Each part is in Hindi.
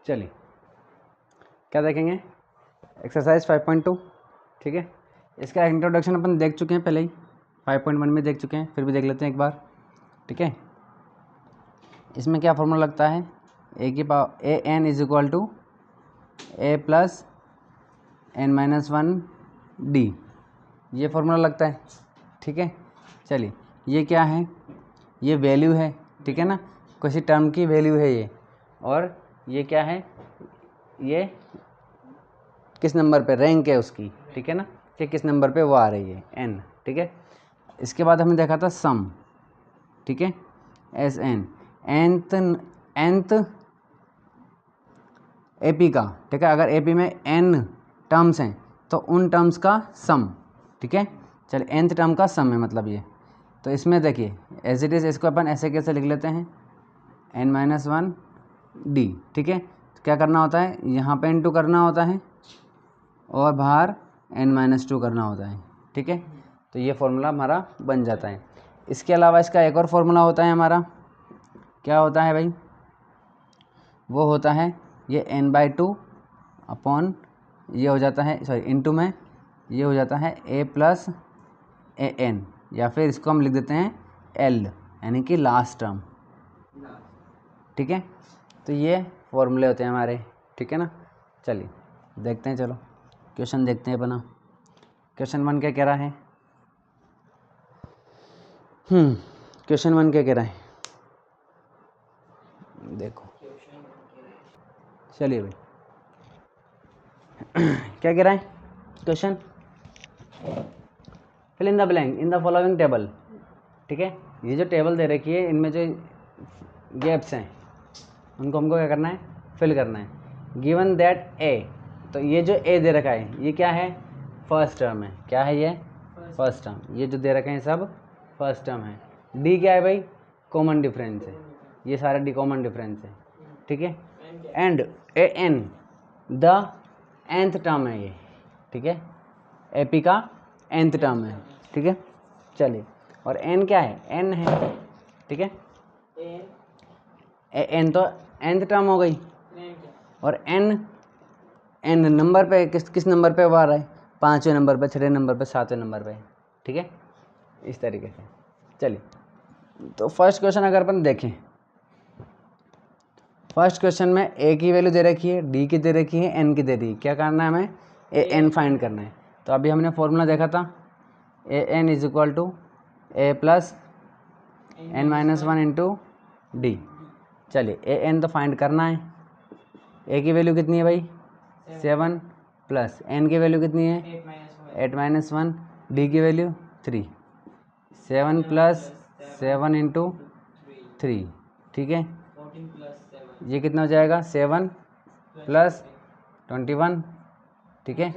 चलिए क्या देखेंगे, एक्सरसाइज 5.2, ठीक है। इसका इंट्रोडक्शन अपन देख चुके हैं पहले ही, 5.1 में देख चुके हैं, फिर भी देख लेते हैं एक बार, ठीक है। इसमें क्या फॉर्मूला लगता है, ए की power a N is equal to A plus N minus 1 D, ये फॉर्मूला लगता है, ठीक है। चलिए ये क्या है, ये वैल्यू है, ठीक है ना, किसी टर्म की वैल्यू है ये, और ये क्या है, ये किस नंबर पे रैंक है उसकी, ठीक है ना, कि किस नंबर पे वो आ रही है, एन, ठीक है। इसके बाद हमने देखा था सम, ठीक है, एस एन, एंथ एपी का, ठीक है। अगर एपी में एन टर्म्स हैं तो उन टर्म्स का सम, ठीक है। चलिए एंथ टर्म का सम है मतलब ये, तो इसमें देखिए एज इट इज़ इसको अपन ऐसे कैसे लिख लेते हैं, एन माइनस 1 डी, ठीक है। तो क्या करना होता है, यहाँ पे n2 करना होता है और बाहर n-2 करना होता है, ठीक है। तो ये फॉर्मूला हमारा बन जाता है। इसके अलावा इसका एक और फॉर्मूला होता है हमारा, क्या होता है भाई, वो होता है ये n/2 अपॉन ये हो जाता है, सॉरी इनटू में ये हो जाता है a प्लस ए एन, या फिर इसको हम लिख देते हैं l, यानी कि लास्ट टर्म, ठीक है। तो ये फॉर्मूले होते हैं हमारे, ठीक है ना। चलिए देखते हैं, चलो क्वेश्चन देखते हैं अपना। क्वेश्चन 1 क्या कह रहा है, क्वेश्चन 1 क्या कह रहा है, देखो चलिए भाई क्या कह रहा है question, fill in the blank in the following table, ठीक है। ये जो टेबल दे रखी है इनमें जो गैप्स हैं उनको हमको क्या करना है, फिल करना है। गिवन दैट ए, तो ये जो ए दे रखा है ये क्या है, फर्स्ट टर्म है, क्या है ये, फर्स्ट टर्म, ये जो दे रखे हैं सब फर्स्ट टर्म है। डी क्या है भाई, कॉमन डिफरेंस है, ये सारा डी कॉमन डिफरेंस है, ठीक है। And a n the nth term है ये, ठीक है, ए पी का nth टर्म है, ठीक है। चलिए और n क्या है, n है, ठीक है। n तो nth टर्म हो गई, और n नंबर पे किस नंबर पे वो आ रहा है, 5वें नंबर पे, 6वें नंबर पे, 7वें नंबर पे, ठीक है, इस तरीके से। चलिए तो फर्स्ट क्वेश्चन अगर अपन देखें, फर्स्ट क्वेश्चन में ए की वैल्यू दे रखी है, डी की दे रखी है, एन की दे रही है, क्या करना है हमें, ए एन फाइंड करना है। तो अभी हमने फॉर्मूला देखा था, A N is equal to A plus N minus 1 into D. चलिए ए एन तो फाइंड करना है, ए की वैल्यू कितनी है भाई 7, प्लस एन की वैल्यू कितनी है 8-1, डी की वैल्यू 3, 7 प्लस 7 इंटू 3, ठीक है। ये कितना हो जाएगा 7 प्लस 21, ठीक है।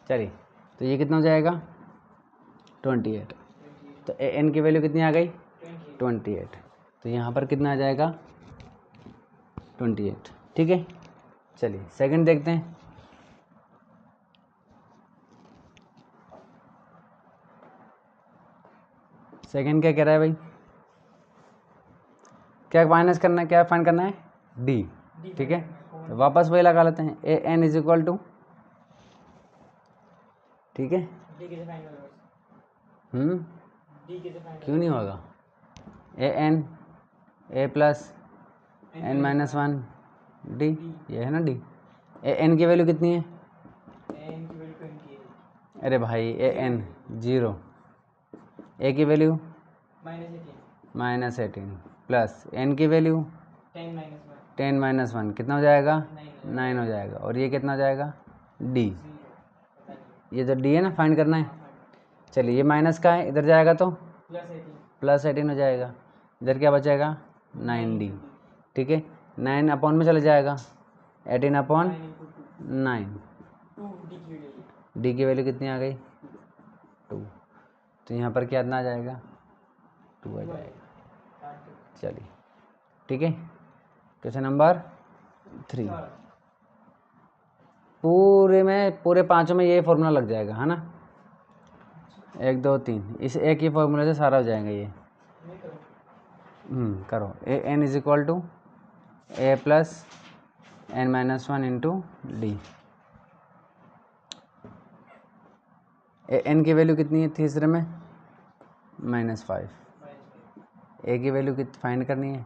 चलिए तो ये कितना हो जाएगा 28, तो ए एन की वैल्यू कितनी आ गई 28, तो यहाँ पर कितना आ जाएगा 28, ठीक है। चलिए सेकंड देखते हैं, सेकंड क्या कह रहा है भाई, क्या माइनस करना है, क्या फाइंड करना है डी, ठीक है। तो वापस वही लगा लेते हैं, A N is equal to, ठीक है, क्यों नहीं होगा, A N A plus N minus 1 D, ये है ना डी। ए एन की वैल्यू कितनी है, अरे भाई ए एन 0, ए की वैल्यू -18, प्लस एन की वैल्यू 10-1, कितना हो जाएगा 9 हो जाएगा, और ये कितना हो जाएगा डी, ये जो डी है ना फाइंड करना है। चलिए ये माइनस का है, इधर जाएगा तो +18 हो जाएगा, इधर क्या बचेगा 9D, ठीक है। 9 अपॉन में चले जाएगा, 18/9, डी की वैल्यू कितनी आ गई 2, तो यहाँ पर क्या आ जाएगा 2 आ जाएगा। चलिए ठीक है, क्वेश्चन नंबर 3, पूरे 5 में ये फॉर्मूला लग जाएगा, है ना, 1 2 3, इस एक ही फॉर्मूले से सारा हो जाएगा ये, करो A N is equal to A plus N minus one into D. A N की वैल्यू कितनी है तीसरे में? -5। ए की वैल्यू कितनी फाइंड करनी है?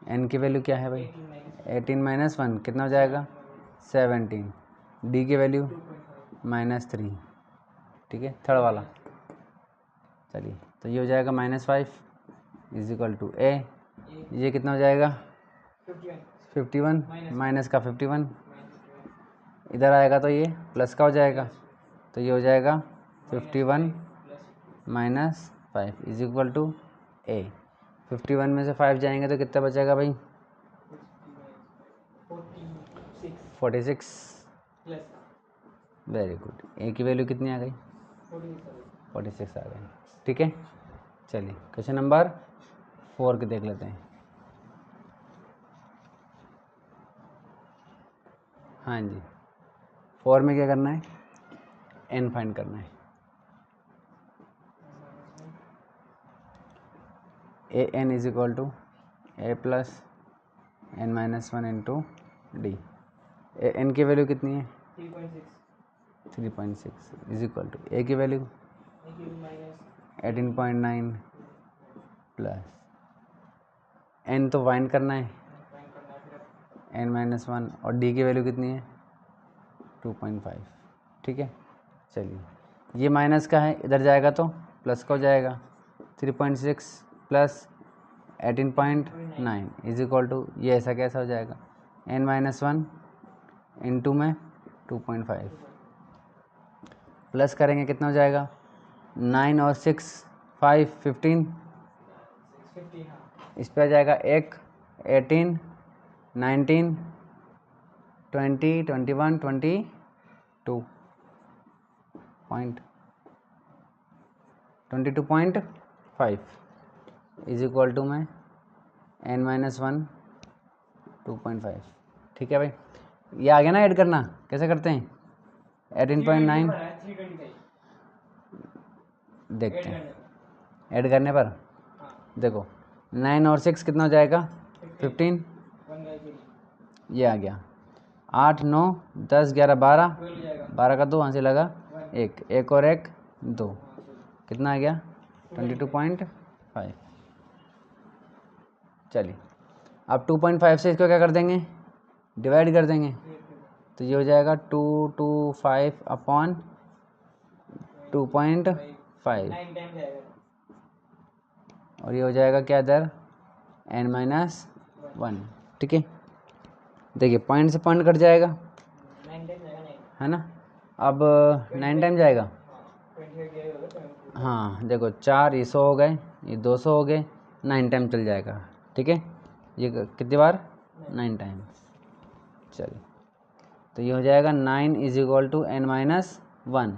एन की वैल्यू क्या है भाई? 18 माइनस 1 कितना हो जाएगा? 17। डी की वैल्यू -3। ठीक है, थर्ड वाला। चलिए, तो ये हो जाएगा -5 इज इक्वल टू ए, ये कितना हो जाएगा? 51 माइनस का 51, इधर आएगा तो ये प्लस का हो जाएगा, तो ये हो जाएगा 51 माइनस 5 इज इक्वल टू ए। 51 में से 5 जाएंगे तो कितना बचेगा भाई? 46। Very good. ए की वैल्यू कितनी आ गई? 46 आ गई। ठीक है, चलिए क्वेश्चन नंबर 4 के देख लेते हैं। हाँ जी, 4 में क्या करना है? एन फाइंड करना है। A N is equal to A plus N minus 1 into D. A N की वैल्यू कितनी है? 3.6 इज इक्वल टू ए की वैल्यू 18.9 प्लस एन तो फाइंड करना है, एन माइनस 1, और डी की वैल्यू कितनी है? 2.5। ठीक है, चलिए ये माइनस का है, इधर जाएगा तो प्लस का हो जाएगा। 3.6 प्लस 18.9 इज इक्वल टू, ये ऐसा कैसा हो जाएगा? एन माइनस 1 इंटू में 2.5 प्लस करेंगे कितना हो जाएगा? 9 और 6 5 15, इस पर आ जाएगा 1 18 19 20 21 22.5 इज इक्वल टू में एन माइनस 1 2.5। ठीक है भाई, ये आ गया ना ऐड करना? कैसे करते हैं? 18.9 देखते हैं ऐड करने पर। देखो 9 और 6 कितना हो जाएगा? 15, ये आ गया। 8 9 10 11 12, 12 का 2 वहाँ से लगा 1, 1 और 1 2, कितना आ गया? 22.5। चलिए अब 2.5 से इसको क्या कर देंगे? डिवाइड कर देंगे, तो ये हो जाएगा 225 अपॉन 2.5, और ये हो जाएगा क्या इधर? n minus 1। ठीक है, देखिए पॉइंट से पॉइंट कट जाएगा, है ना? अब 9 टाइम जाएगा। हाँ देखो 4 ये 100 हो गए, ये 200 हो गए, 9 टाइम चल जाएगा। ठीक है, ये कितनी बार? 9 टाइम। चलिए, तो ये हो जाएगा 9 is equal to n minus 1,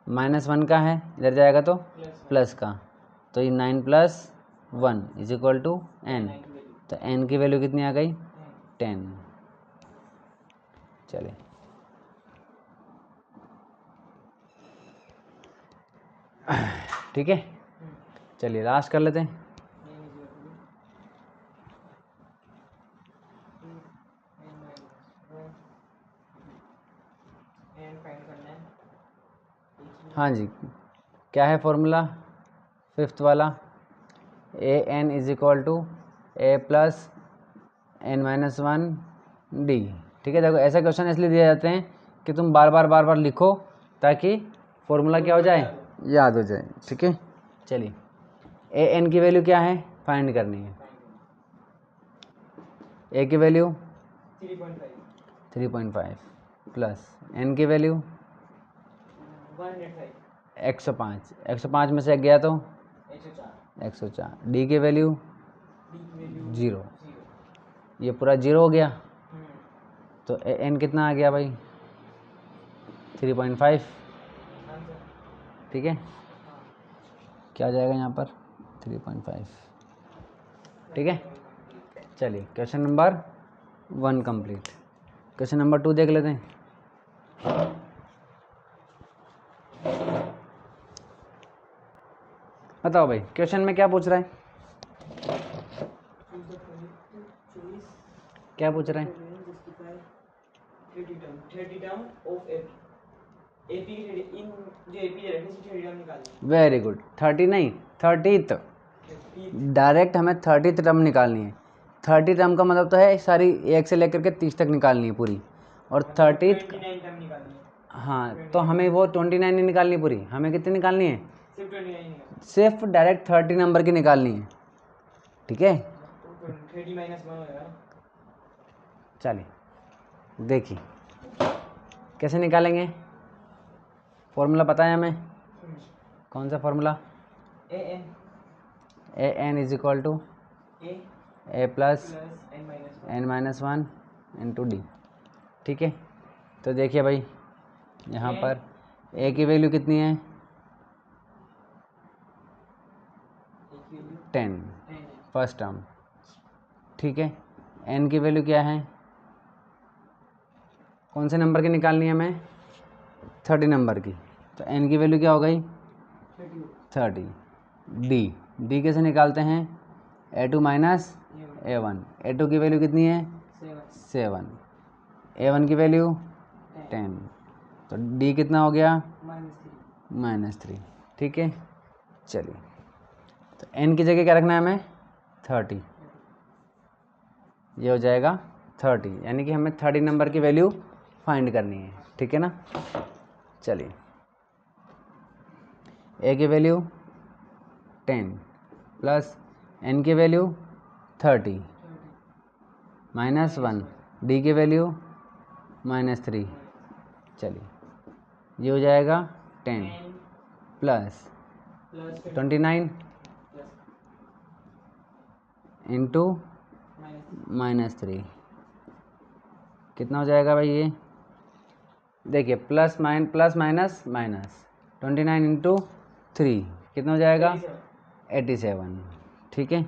-1 का है, इधर जाएगा तो प्लस का, तो ये 9 plus 1 is equal to n, तो एन की वैल्यू कितनी आ गई? 10। चलिए ठीक है, चलिए लास्ट कर लेते हैं। हाँ जी, क्या है फॉर्मूला? 5th वाला, A N is equal to A plus N minus 1 D. ठीक है, देखो ऐसे क्वेश्चन इसलिए दिए जाते हैं कि तुम बार बार लिखो ताकि फॉर्मूला क्या हो जाए? याद हो जाए। ठीक है, चलिए ए एन की वैल्यू क्या है? फाइंड करनी है। ए की वैल्यू 3.5 प्लस एन की वैल्यू 105, 105 में से गया तो 104, डी की वैल्यू 0, ये पूरा 0 हो गया, तो एन कितना आ गया भाई? 3.5। ठीक है, क्या आ जाएगा यहाँ पर? 3.5। ठीक है, चलिए question number 1 complete. Question number 2 देख लेते हैं। बताओ भाई क्वेश्चन में क्या पूछ रहा है? क्या पूछ रहे हैं? Very good. 30 नहीं, 30th। डायरेक्ट हमें 30th टर्म निकालनी है। 30 टर्म का मतलब तो है सारी 1 से लेकर के 30 तक निकालनी है पूरी, और 30th हाँ, तो हमें वो 29 नहीं निकालनी पूरी, हमें कितनी निकालनी है? सिर्फ डायरेक्ट 30 नंबर की निकालनी है, ठीक है। चलिए देखिए कैसे निकालेंगे। फॉर्मूला पता है हमें, कौन सा formula? A N is equal to A plus N minus 1 into d, ठीक है। तो देखिए भाई यहाँ पर ए की वैल्यू कितनी है? 10, फर्स्ट टर्म, ठीक है। एन की वैल्यू क्या है? कौन से नंबर की निकालनी है हमें? 30 नंबर की। तो एन की वैल्यू क्या हो गई? 30। डी कैसे निकालते हैं? A2 minus A1। A2 की वैल्यू कितनी है? 7। A1 की वैल्यू 10। तो डी कितना हो गया? -3, ठीक है। चलिए, तो एन की जगह क्या रखना है हमें? 30। ये हो जाएगा 30, यानी कि हमें 30 नंबर की वैल्यू फाइंड करनी है, ठीक है ना। चलिए, ए की वैल्यू 10 प्लस एन की वैल्यू 30 -1, डी की वैल्यू -3। चलिए, ये हो जाएगा 10 प्लस 29 इंटू -3, कितना हो जाएगा भाई? ये देखिए प्लस माइनस 29 इंटू 3 कितना हो जाएगा? 87, ठीक है।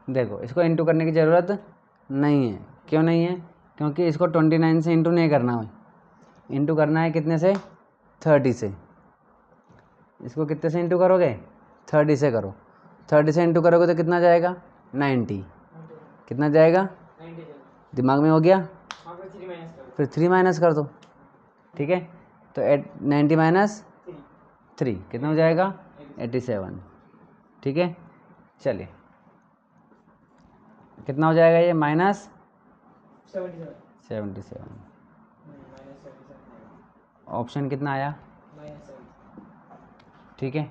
देखो इसको इंटू करने की ज़रूरत नहीं है। क्यों नहीं है? क्योंकि इसको 29 से इंटू नहीं करना है, इंटू करना है कितने से? 30 से। इसको कितने से इंटू करोगे? 30 से करो। 30 से इंटू करोगे तो कितना जाएगा? 90। कितना जाएगा? दिमाग में हो गया? फिर 3 माइनस कर दो, ठीक है। तो 90 माइनस 3 कितना हो जाएगा? 87, ठीक है। चलिए, कितना हो जाएगा ये? -77। ऑप्शन कितना आया? ठीक है।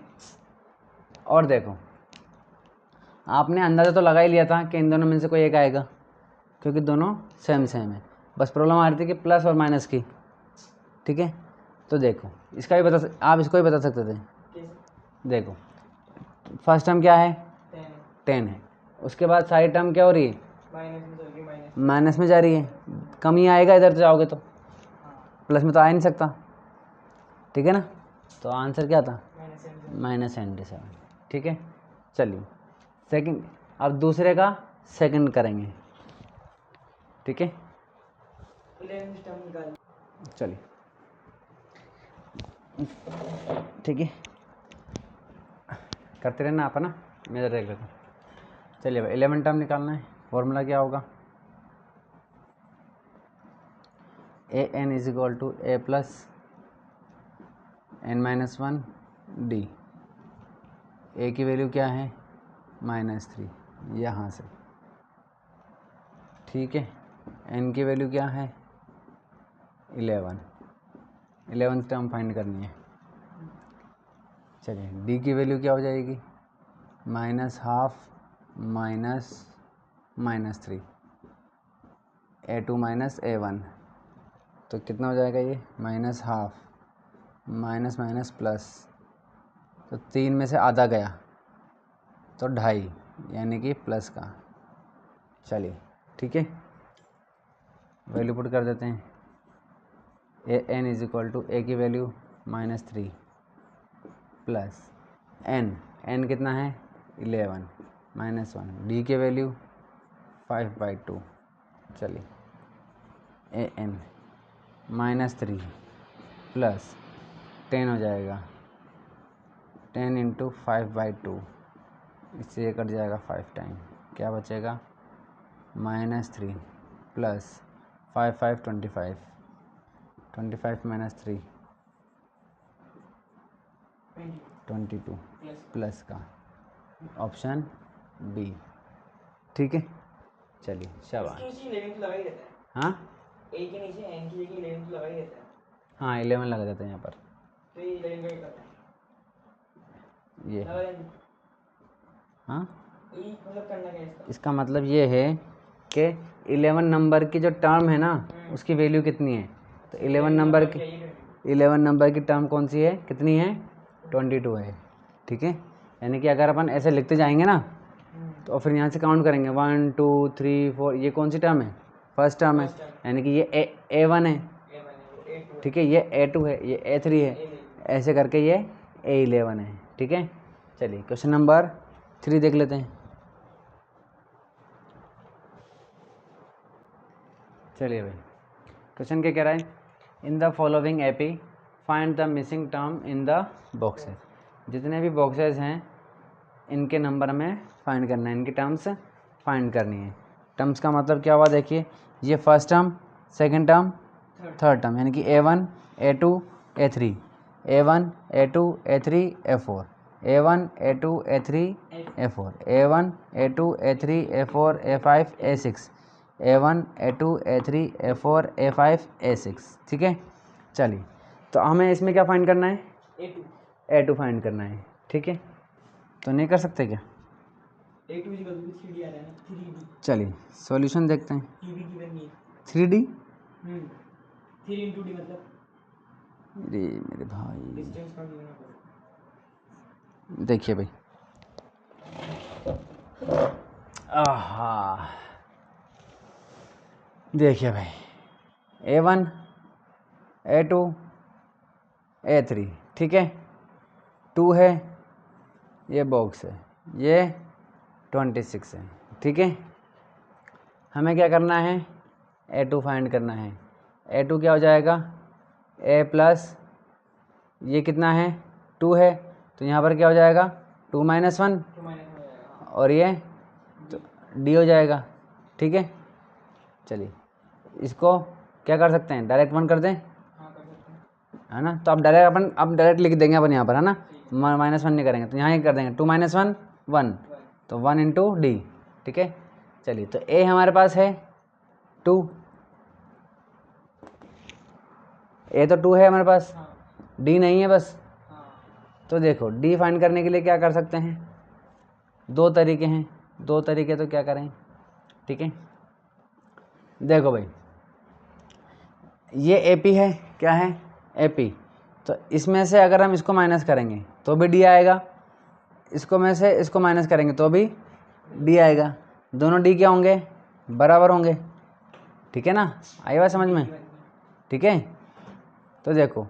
और देखो, आपने अंदाज़ा तो लगा ही लिया था कि इन दोनों में से कोई एक आएगा, क्योंकि दोनों सेम है। बस प्रॉब्लम आ रही थी कि प्लस और माइनस की, ठीक है। तो देखो इसका भी आप इसको भी बता सकते थे। देखो फर्स्ट टर्म क्या है? 10 है। उसके बाद सारी टर्म क्या हो रही है? माइनस में जा रही है। कम ही आएगा इधर से जाओगे तो, प्लस में तो आ ही नहीं सकता, ठीक है ना। तो आंसर क्या था? -77, ठीक है। चलिए सेकंड, अब दूसरे का सेकंड करेंगे, ठीक है। चलिए ठीक है, करते रहना आप, है ना, मैं इधर देख लेता हूँ। चलिए भाई 11 टर्म निकालना है। फॉर्मूला क्या होगा? A N is equal to A plus n-1 D. A की वैल्यू क्या है? -3, यहाँ से, ठीक है। एन की वैल्यू क्या है? 11 टर्म फाइंड करनी है। चलिए, डी की वैल्यू क्या हो जाएगी? -12 -3, A2 माइनस A1। तो कितना हो जाएगा ये? -12 माइनस प्लस, तो 3 में से आधा गया तो 2.5, यानी कि प्लस का। चलिए ठीक है, वैल्यू पुट कर देते हैं। A N is equal to A की वैल्यू -3 प्लस एन कितना है? 11 -1, डी की वैल्यू 5/2। चलिए, ए एन -3 प्लस 10 हो जाएगा, 10 इंटू 5/2, इससे ये कट जाएगा 5 टाइम, क्या बचेगा? -3 प्लस 5 5 25, 25 माइनस 3 22 प्लस का ऑप्शन बी। ठीक है, चलिए शाबाश। हाँ ए के नीचे एन की जगह 11 तो लगा ही रहता है। हाँ 11 लगा देते हैं यहाँ पर। तो ये 11 का क्या करता है? ये लगा देंगे। हाँ ये मतलब करना क्या है इसका? इसका मतलब ये है कि 11 नंबर की जो टर्म है ना उसकी वैल्यू कितनी है। तो 11 नंबर की टर्म कौन सी है, कितनी है, 22 है। ठीक है, यानी कि अगर अपन ऐसे लिखते जाएंगे ना तो फिर यहाँ से काउंट करेंगे 1 2 3 4, ये कौन सी टर्म है, फर्स्ट टर्म है, यानी कि ये A1 है। ठीक है, ये A2 है, ये A3 है, ऐसे करके ये A11 है। ठीक है, चलिए क्वेश्चन नंबर 3 देख लेते हैं। चलिए भाई, क्वेश्चन क्या कह रहा है, इन the following AP find the missing term in the boxes. जितने भी बॉक्सेस हैं इनके नंबर में फाइंड करना है, इनकी टर्म्स फाइंड करनी है। टर्म्स का मतलब क्या हुआ, देखिए ये first term, second term, third term, यानी कि A1 A2 A3, A1 A2 A3 A4, A1 A2 A3 A4, A1 A2 A3 A4 A5 A6, A1 A2 A3 A4 A5 A6। ठीक है, चलिए तो हमें इसमें क्या फाइंड करना है, A2 फाइंड करना है। ठीक है, तो नहीं कर सकते क्या, A2 इक्वल टू 3D आ रहा है ना, 3D। चलिए सॉल्यूशन देखते हैं। 3D गिवन नहीं है। 3D 3 into D मतलब अरे मेरे भाई, डिस्टेंस का गिवन होगा। देखिए भाई, आहा देखिए भाई, A1 A2 A3, ठीक है, 2 है, ये बॉक्स है, ये 26 है। ठीक है, हमें क्या करना है, A2 फाइंड करना है। A2 क्या हो जाएगा, A प्लस ये कितना है 2 है, तो यहाँ पर क्या हो जाएगा 2 - 1 और ये तो D हो जाएगा। ठीक है, चलिए इसको क्या कर सकते हैं, डायरेक्ट 1 कर दें, है ना, तो अब डायरेक्ट लिख देंगे अपन यहाँ पर, है ना, -1 नहीं करेंगे, तो यहाँ ही कर देंगे 2 - 1 1, तो 1 इंटू डी। ठीक है, चलिए तो A हमारे पास है 2, A तो 2 है हमारे पास, D नहीं है बस। तो देखो D फाइंड करने के लिए क्या कर सकते हैं, दो तरीके हैं, दो तरीके तो क्या करें। ठीक है, देखो भाई ये AP है, क्या है AP, तो इसमें से अगर हम इसको माइनस करेंगे तो भी D आएगा, इसको में से इसको माइनस करेंगे तो भी D आएगा, दोनों D क्या होंगे, बराबर होंगे। ठीक है ना, आई बात समझ में। ठीक है, तो देखो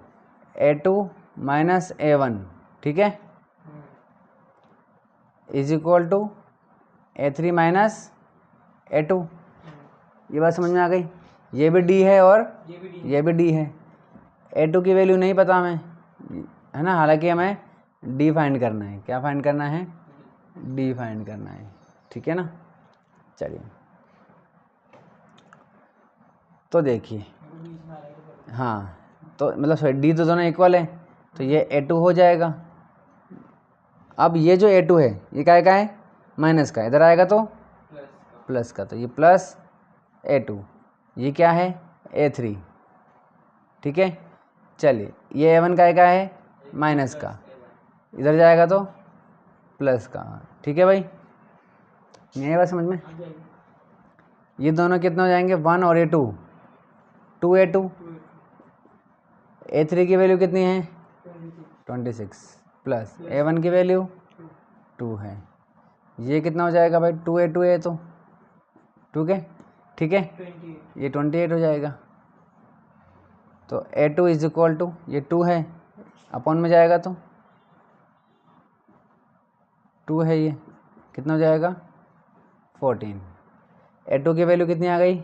A2 माइनस A1, ठीक है, is equal to A3 minus A2। ये बात समझ में आ गई, ये भी D है और ये भी D है। A2 की वैल्यू नहीं पता हमें, है ना, हालांकि हमें D फाइंड करना है, क्या फाइंड करना है, D फाइंड करना है। ठीक है ना, चलिए तो देखिए, हाँ तो मतलब सॉरी D तो दोनों इक्वल है, तो ये A2 हो जाएगा। अब ये जो A2 है ये क्या है, माइनस का, इधर आएगा तो प्लस का, तो ये प्लस A2, ये क्या है A3। ठीक है, चलिए ये A1 का है माइनस का, इधर जाएगा तो प्लस का। ठीक है भाई, नहीं है बात समझ में, ये दोनों कितने हो जाएंगे 1 और A2 2A2, A3 की वैल्यू कितनी है 26 प्लस A1 की वैल्यू 2 है, ये कितना हो जाएगा भाई 2A2 है तो 2 के, ठीक है, ये 28 हो जाएगा। तो A2 इज इक्वल टू, ये 2 है, अपॉन में जाएगा तो 2 है, ये कितना हो जाएगा 14। A2 की वैल्यू कितनी आ गई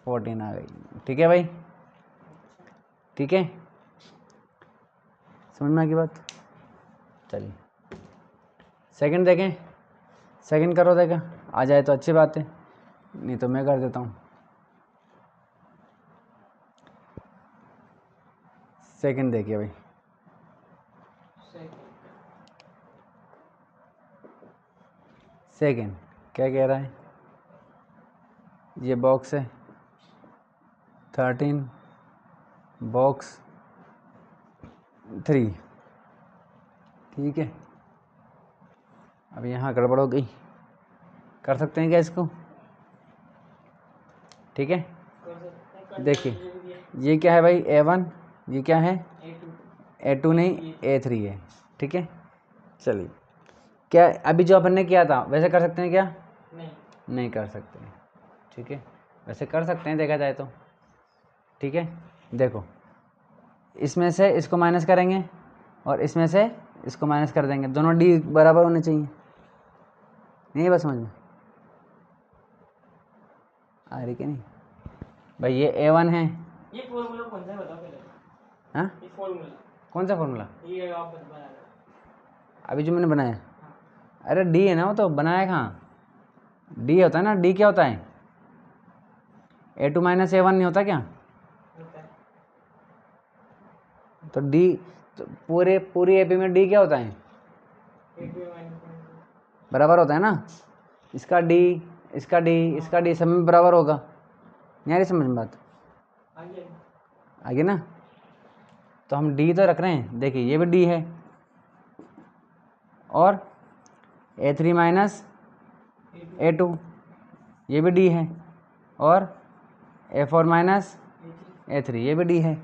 14 आ गई। ठीक है भाई, ठीक है, समझ में आ गई बात। चलिए सेकंड देखें, सेकंड करो, देखा आ जाए तो अच्छी बात है। नहीं तो मैं कर देता हूँ। सेकंड देखिए भाई, सेकंड क्या कह रहा है, ये बॉक्स है 13 बॉक्स 3, ठीक है। अब यहाँ गड़बड़ हो गई, कर सकते हैं क्या इसको, ठीक है। देखिए ये क्या है भाई A1, ये क्या है A2 नहीं A3 है, ठीक है। चलिए क्या अभी जो अपन ने किया था वैसे कर सकते हैं क्या, नहीं कर सकते हैं, ठीक है। वैसे कर सकते हैं देखा जाए तो, ठीक है। देखो इसमें से इसको माइनस करेंगे और इसमें से इसको माइनस कर देंगे, दोनों डी बराबर होने चाहिए, नहीं बस समझ में आ रही कि नहीं भाई। ये A1 है, ये फॉर्मूला कौन सा है बताओ पहले। हाँ ये फॉर्मूला कौन सा फॉर्मूला, ये आप बना रहे हो। अभी जो मैंने बनाया, अरे डी है ना, वो तो बनाया कहाँ, डी होता है ना, डी क्या होता है A2 माइनस A1 नहीं होता क्या, होता है। तो डी तो पूरी एपी में डी क्या होता है बराबर होता है ना, इसका डी इसका डी इसका डी सब में बराबर होगा, नहीं आ रही समझ में बात, आगे ना। तो हम डी तो रख रहे हैं, देखिए ये भी डी है और A3 माइनस A2 ये भी डी है और A4 माइनस A3 ये भी डी है,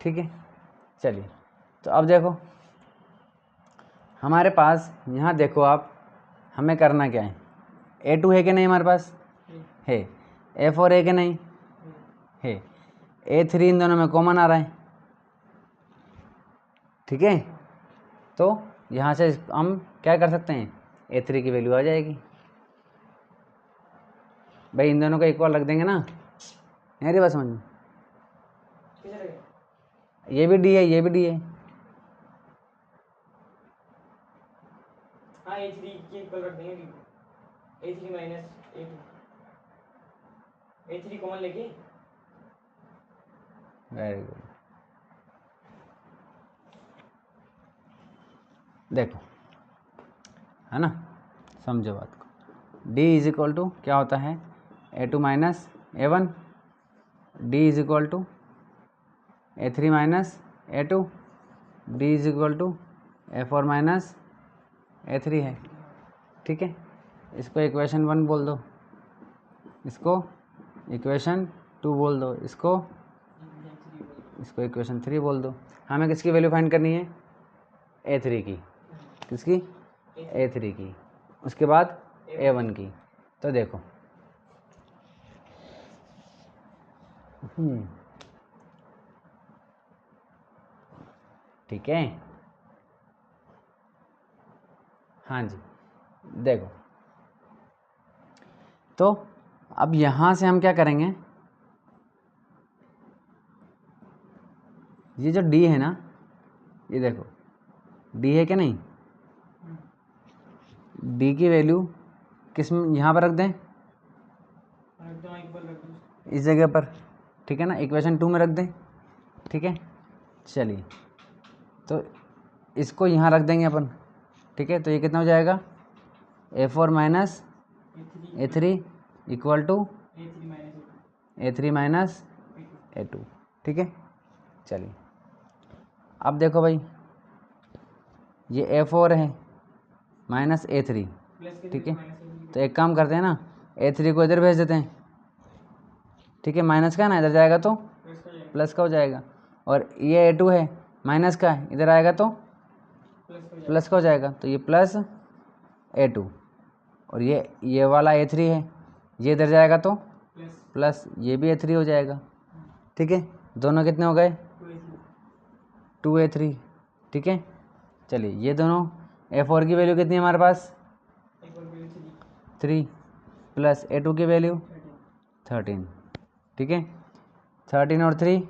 ठीक है। चलिए तो अब देखो हमारे पास, यहाँ देखो आप, हमें करना क्या है, A2 है कि नहीं हमारे पास है, A4 है कि नहीं है, A3 इन दोनों में कॉमन आ रहा है, ठीक है। तो यहाँ से हम क्या कर सकते हैं, A3 की वैल्यू आ जाएगी भाई, इन दोनों को इक्वल रख देंगे ना, नहीं बात समझ में, ये भी डी है ये भी डी है, हाँ A3 की इक्वल रख देंगे, A3 minus A2, A3 common लेके, वेरी गुड। देखो है ना, समझो बात को, d इज इक्वल टू क्या होता है A2 minus A1, d is equal to A3 minus A2, d is equal to A4 minus A3 है, ठीक है। इसको इक्वेशन 1 बोल दो, इसको इक्वेशन 2 बोल दो, इसको इक्वेशन 3 बोल दो। हमें किसकी वैल्यू फाइंड करनी है, A3 की, किसकी A3 की, उसके बाद A1 की। तो देखो ठीक है, हाँ जी। देखो तो अब यहाँ से हम क्या करेंगे, ये जो D है ना, ये देखो D है क्या नहीं, D की वैल्यू किस में यहाँ पर रख दें, इस जगह पर, ठीक है ना, इक्वेशन 2 में रख दें, ठीक है। चलिए तो इसको यहाँ रख देंगे अपन, ठीक है। तो ये कितना हो जाएगा, A4 minus A3 equal to A3 minus A2, ठीक है। चलिए अब देखो भाई, ये A4 है माइनस A3, ठीक है। तो एक काम करते हैं ना, A3 को इधर भेज देते हैं, ठीक है, माइनस का है ना, इधर जाएगा तो प्लस का हो जाएगा, और ये A2 है माइनस का, इधर आएगा तो प्लस का हो जाएगा, तो ये प्लस A2, और ये वाला A3 है, ये इधर जाएगा तो प्लस, ये भी A3 हो जाएगा, ठीक है। दोनों कितने हो गए 2A3, ठीक है। चलिए ये दोनों A4 की वैल्यू कितनी है हमारे पास 3 प्लस A2 की वैल्यू 13, ठीक है। 13 और 3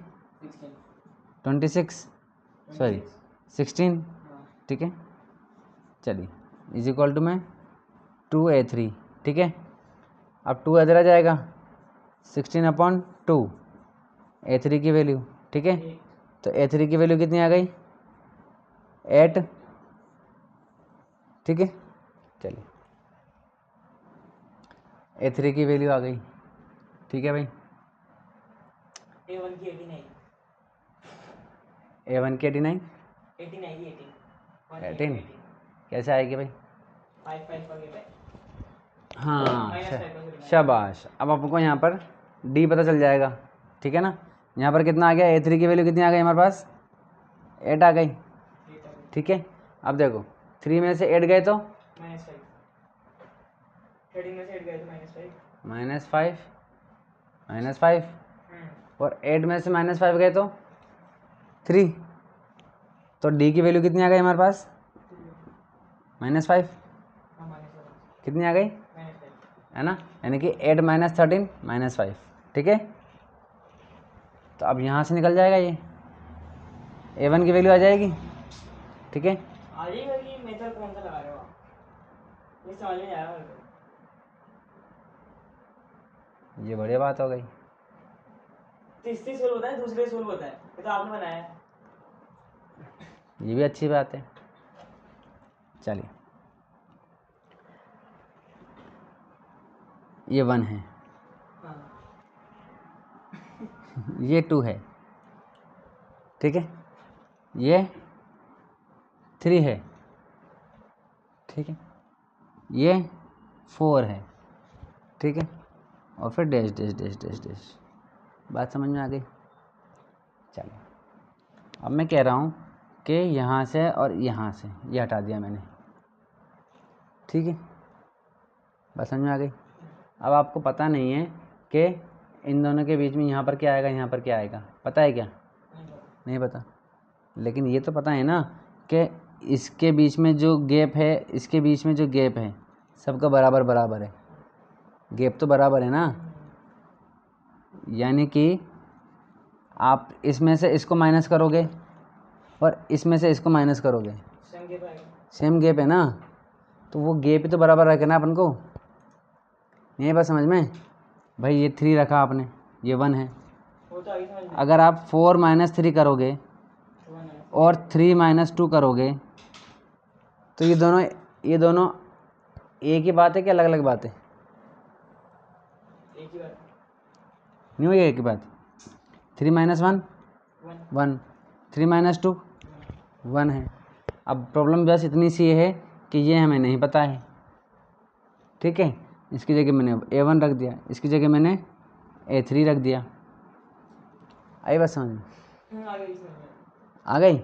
26, सॉरी 16, ठीक है। चलिए इज इक्वल टू में 2A3, ठीक है। अब 2 इधर आ जाएगा, 16/2 A3 की वैल्यू, ठीक है। तो A3 की वैल्यू कितनी आ गई, 8, ठीक है। चलिए A3 की वैल्यू आ गई, ठीक है भाई। A1 की 89 A1 की 89 18 कैसे आएगी भाई? 5 का गैप है। हाँ -5 का शाबाश। अब आपको यहाँ पर D पता चल जाएगा, ठीक है ना। यहाँ पर कितना आ गया, A3 की वैल्यू कितनी आ गई हमारे पास, 8 आ गई, ठीक है। अब देखो 3 में से 8 गए तो -5, 13 में से 8 गए तो -5 और 8 में से -5 गए तो 3। तो D की वैल्यू कितनी आ गई हमारे पास, -5 कितनी आ गई, है ना, यानी कि 8 - 13 -5, ठीक है। तो अब यहाँ से निकल जाएगा ये A1 की वैल्यू आ जाएगी, ठीक है। आ जाएगा कि मेथड कौन सा लगा रहे हो आप, ये समझ में आया मेरे को। ये बढ़िया बात हो गई। तो इससे सोल्व होता है, दूसरे सोल्व होता है, ये तो आपने बनाया है। ये भी अच्छी बात है। चलिए ये 1 है, हाँ। ये 2 है, ठीक है, ये 3 है, ठीक है, ये 4 है, ठीक है, और फिर dash dash dash dash dash. बात समझ में आ गई। चलिए अब मैं कह रहा हूँ कि यहाँ से और यहाँ से ये हटा दिया मैंने, ठीक है। बात समझ में आ गई। अब आपको पता नहीं है कि इन दोनों के बीच में यहाँ पर क्या आएगा, यहाँ पर क्या आएगा, पता है क्या, नहीं पता। लेकिन ये तो पता है ना कि इसके बीच में जो गैप है, इसके बीच में जो गैप है सबका बराबर बराबर है, गैप तो बराबर है ना। यानी कि आप इसमें से इसको माइनस करोगे और इसमें से इसको माइनस करोगे, सेम गैप है ना, तो वो गैप ही तो बराबर रखना अपन को। नहीं बात समझ में भाई, ये 3 रखा आपने, ये 1 है। वो तो आगे समझ में। अगर आप 4 - 3 करोगे और 3 - 2 करोगे तो ये दोनों एक ही बात है कि अलग अलग बात है, एक ही बात, नहीं हुई एक ही बात। 3 - 1 1, 3 - 2 1 है। अब प्रॉब्लम बस इतनी सी है कि ये हमें नहीं पता है, ठीक है। इसकी जगह मैंने A1 रख दिया, इसकी जगह मैंने A3 रख दिया। आई बात समझ में, आ गई।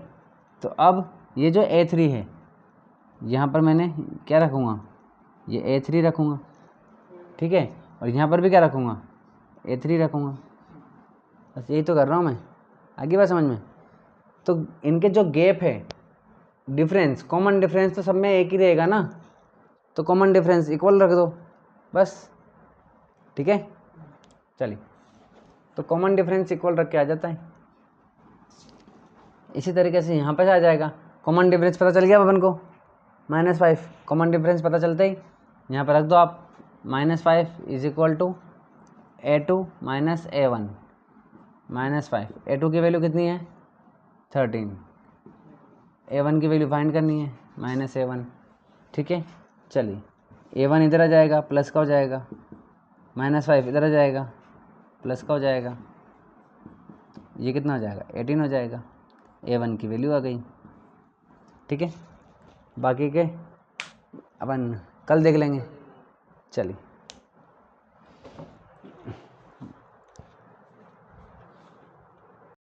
तो अब ये जो A3 है यहाँ पर मैंने क्या रखूँगा, ये A3 रखूँगा, ठीक है, और यहाँ पर भी क्या रखूँगा, A3 रखूँगा। बस यही तो कर रहा हूँ मैं, आगे बात समझ में। तो इनके जो गैप है, डिफरेंस, कॉमन डिफरेंस तो सब में एक ही रहेगा ना, तो कॉमन डिफरेंस इक्वल रख दो बस, ठीक है। चलिए तो कॉमन डिफरेंस इक्वल रख के आ जाता है। इसी तरीके से यहाँ पर आ जाएगा, कॉमन डिफरेंस पता चल गया अपन को, -5। कॉमन डिफरेंस पता चलते ही यहाँ पर रख दो आप, -5 = A2 - A1 -5। A2 की वैल्यू कितनी है, 13। A1 की वैल्यू फाइंड करनी है, -A1, ठीक है। चलिए A1 इधर आ जाएगा, प्लस का हो जाएगा, -5 इधर आ जाएगा, प्लस का हो जाएगा, ये कितना हो जाएगा, 18 हो जाएगा। A1 की वैल्यू आ गई, ठीक है। बाकी के अपन कल देख लेंगे। चलिए।